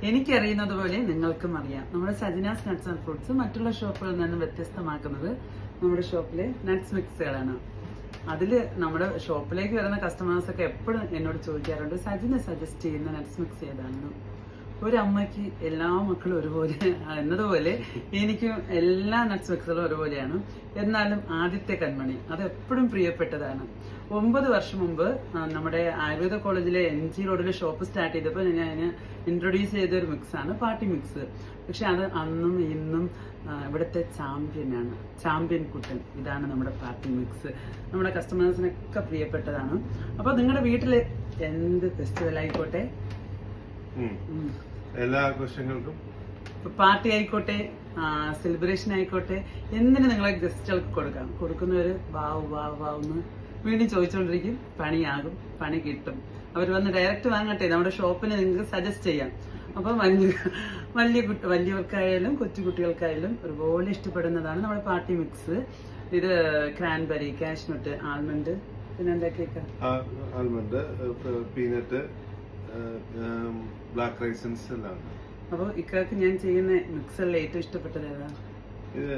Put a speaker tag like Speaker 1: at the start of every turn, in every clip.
Speaker 1: എനിക്കറിയുന്നത് പോലെ നിങ്ങൾക്കും അറിയാം. നമ്മുടെ സജിനാസ് നട്ട്സ് ആൻഡ് ഫ്രൂട്ട്സ് മറ്റുള്ള ഷോപ്പുകളിൽ നിന്നും വ്യത്യസ്തമാക്കുന്നത് നമ്മുടെ ഷോപ്പിലെ നട്ട്സ് മിക്സുകളാണ്. അതിൽ നമ്മുടെ ഷോപ്പിലേക്ക് വരുന്ന കസ്റ്റമേഴ്സൊക്കെ എപ്പോഴും എന്നോട് ചോദിക്കാറുണ്ട്, സജിന സജസ്റ്റ് ചെയ്യുന്ന നട്ട്സ് മിക്സ് ഏതാണെന്ന്. ഒരമ്മയ്ക്ക് എല്ലാ മക്കളും ഒരുപോലെ എന്നതുപോലെ എനിക്കും എല്ലാ നട്ട്സ് മിക്സുകളും ഒരുപോലെയാണ്. എന്നാലും ആദ്യത്തെ കൺമണി അത് എപ്പോഴും പ്രിയപ്പെട്ടതാണ്. 9 വർഷം മുമ്പ് നമ്മുടെ ആയുർവേദ കോളേജിലെ MG റോഡിലെ ഷോപ്പ് സ്റ്റാർട്ട് ചെയ്തപ്പോൾ ഞാൻ ഇൻട്രൊഡ്യൂസ് ചെയ്ത ഒരു മിക്സാണ് പാർട്ടി മിക്സ്. പക്ഷെ അത് അന്നും ഇന്നും ഇവിടുത്തെ ചാമ്പ്യനാണ്, ചാമ്പ്യൻ കുട്ടൻ. ഇതാണ് നമ്മുടെ പാർട്ടി മിക്സ്. നമ്മുടെ കസ്റ്റമേഴ്സിനൊക്കെ പ്രിയപ്പെട്ടതാണ്. അപ്പൊ നിങ്ങളുടെ വീട്ടില് എന്ത് ഫെസ്റ്റിവൽ ആയിക്കോട്ടെ,
Speaker 2: എല്ലാ ആഘോഷങ്ങൾക്കും,
Speaker 1: പാർട്ടി ആയിക്കോട്ടെ, സെലിബ്രേഷൻ ആയിക്കോട്ടെ, എന്തിനു നിങ്ങളെ ഗസ്റ്റുകൾക്ക് കൊടുക്കാം. കൊടുക്കുന്നവര് വാവ് വാവ് വാവെന്ന് വീണ്ടും ചോദിച്ചുകൊണ്ടിരിക്കും. പണിയാകും, പണി കിട്ടും. അവർ വന്ന് ഡയറക്റ്റ് വാങ്ങട്ടെ, നമ്മുടെ ഷോപ്പിന് നിങ്ങൾക്ക് സജസ്റ്റ് ചെയ്യാം. അപ്പം വലിയവർക്കായാലും കൊച്ചുകുട്ടികൾക്കായാലും ഒരുപോലെ ഇഷ്ടപ്പെടുന്നതാണ് നമ്മുടെ പാർട്ടി മിക്സ്. ഇത് ക്രാൻബെറി, കാഷ്നട്ട്, ആൽമണ്ട്, പിന്നെ എന്താ കേക്ക്,
Speaker 2: ആൽമണ്ട്, പീനട്ട്, ബ്ലാക്ക് റൈസൻസ് എല്ലാം.
Speaker 1: അപ്പൊ ഇക്കാക്ക് ഞാൻ ചെയ്യുന്ന മിക്സറിൽ ഏറ്റവും ഇഷ്ടപ്പെട്ടത് ഏതാ?
Speaker 2: ഇത്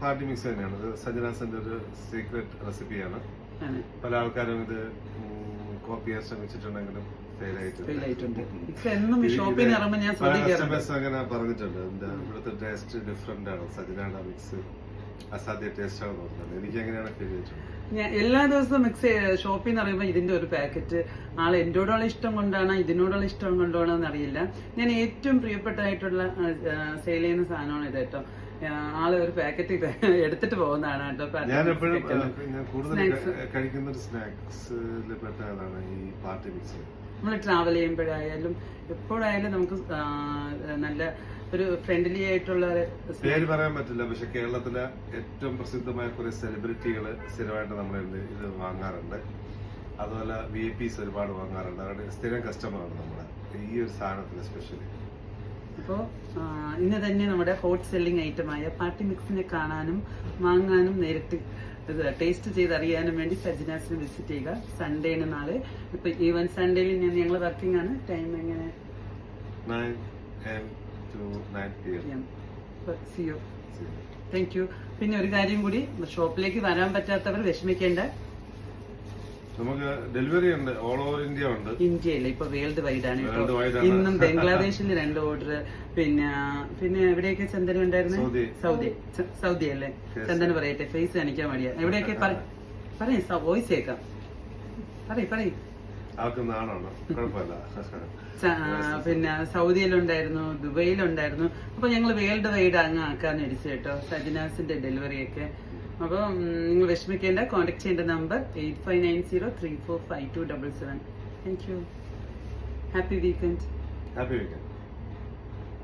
Speaker 2: പാർട്ടി മിക്സ് തന്നെയാണ്. സജനാസിന്റെ ഒരു സീക്രട്ട് റെസിപ്പിയാണ്. പല ആൾക്കാരും ഇത് കോപ്പി ചെയ്യാൻ ശ്രമിച്ചിട്ടുണ്ടെങ്കിലും അങ്ങനെ പറഞ്ഞിട്ടുണ്ട്. ഇവിടുത്തെ ടേസ്റ്റ് ഡിഫറെന്റ് ആണ്, സജനാണ് മിക്സ് അസാധ്യ ടേസ്റ്റ് ആണ് തോന്നുന്നത്. എനിക്ക് എങ്ങനെയാണ് ഫീൽ ചെയ്തിട്ടുണ്ട്.
Speaker 1: ഞാൻ എല്ലാ ദിവസവും മിക്സ് ഷോപ്പിൽ നിന്ന് അറിയുമ്പോൾ ഇതിന്റെ ഒരു പാക്കറ്റ് ആൾ എന്നോടുള്ള ഇഷ്ടം കൊണ്ടാണ് ഇതിനോടുള്ള ഇഷ്ടം കൊണ്ടാണോ എന്നറിയില്ല. ഞാൻ ഏറ്റവും പ്രിയപ്പെട്ടതായിട്ടുള്ള സെയിൽ ചെയ്യുന്ന സാധനമാണ് ഇത് കേട്ടോ. ആള് ഒരു പാക്കറ്റ് എടുത്തിട്ട് പോകുന്നതാണ് കേട്ടോ.
Speaker 2: ഞാൻ എപ്പോഴും കൂടുതൽ കഴിക്കുന്ന ഒരു സ്നാക്സിൽ പെട്ടതാണ് ഈ പാർട്ടി മിക്സ്.
Speaker 1: നമ്മൾ ട്രാവൽ ചെയ്യുമ്പോഴായാലും എപ്പോഴായാലും നമുക്ക് നല്ല ഒരു ഫ്രണ്ട്ലി ആയിട്ടുള്ള
Speaker 2: പേര് പറയാൻ പറ്റില്ല. പക്ഷെ കേരളത്തിലെ ഏറ്റവും പ്രസിദ്ധമായ കുറെ സെലിബ്രിറ്റികൾ സ്ഥിരമായിട്ട് നമ്മൾ ഇത് വാങ്ങാറുണ്ട്. അതുപോലെ VIPs ഒരുപാട് വാങ്ങാറുണ്ട്. അവരുടെ സ്ഥിരം കസ്റ്റമറാണ് നമ്മുടെ ഈ ഒരു സാധനത്തിന് സ്പെഷ്യലി.
Speaker 1: അപ്പോൾ ഇന്ന് തന്നെ നമ്മുടെ ഹോട്ട് സെല്ലിംഗ് ഐറ്റമായ പാർട്ടി മിക്സിനെ കാണാനും വാങ്ങാനും നേരിട്ട് ടേസ്റ്റ് ചെയ്തറിയാനും വേണ്ടി സജിനാസിനെ വിസിറ്റ് ചെയ്യുക. സൺഡേന് നാളെ, ഇപ്പൊ ഈവൻ സൺഡേയിൽ ഞങ്ങൾ വർക്കിംഗ് ആണ്. ടൈം എങ്ങനെ?
Speaker 2: 9 AM to 9 PM.
Speaker 1: See you. Thank you. പിന്നെ ഒരു കാര്യം കൂടി, ഷോപ്പിലേക്ക് വരാൻ പറ്റാത്തവർ വിഷമിക്കേണ്ട,
Speaker 2: നമുക്ക് ഡെലിവറി ഉണ്ട്. ഓൾ ഓവർ ഇന്ത്യ ഉണ്ട്.
Speaker 1: ഇന്ത്യയില്ല, ഇപ്പൊ വേൾഡ് വൈഡ് ആണ്. ഇന്നും ബംഗ്ലാദേശിൽ 2 ഓർഡർ. പിന്നെ എവിടെയൊക്കെ ചന്ദന ഉണ്ടായിരുന്നു? സൗദി അല്ലേ? ചന്ദന പറയട്ടെ, ഫേസ് കാണിക്കാൻ മടിയാ. എവിടെയൊക്കെ പറയും, വോയിസ് കേൾക്കാം. പറയും. പിന്നെ സൗദിയിലുണ്ടായിരുന്നു, ദുബൈയിലുണ്ടായിരുന്നു. അപ്പൊ ഞങ്ങൾ വേൾഡ് വൈഡ് അങ്ങ് ആക്കാന്ന് വിളിച്ചു കേട്ടോ, സജിനാസിന്റെ ഡെലിവറി ഒക്കെ. അപ്പൊ നിങ്ങൾ വിഷമിക്കേണ്ട. കോൺടാക്ട് ചെയ്യേണ്ട number 8590345277. Thank you. Happy weekend.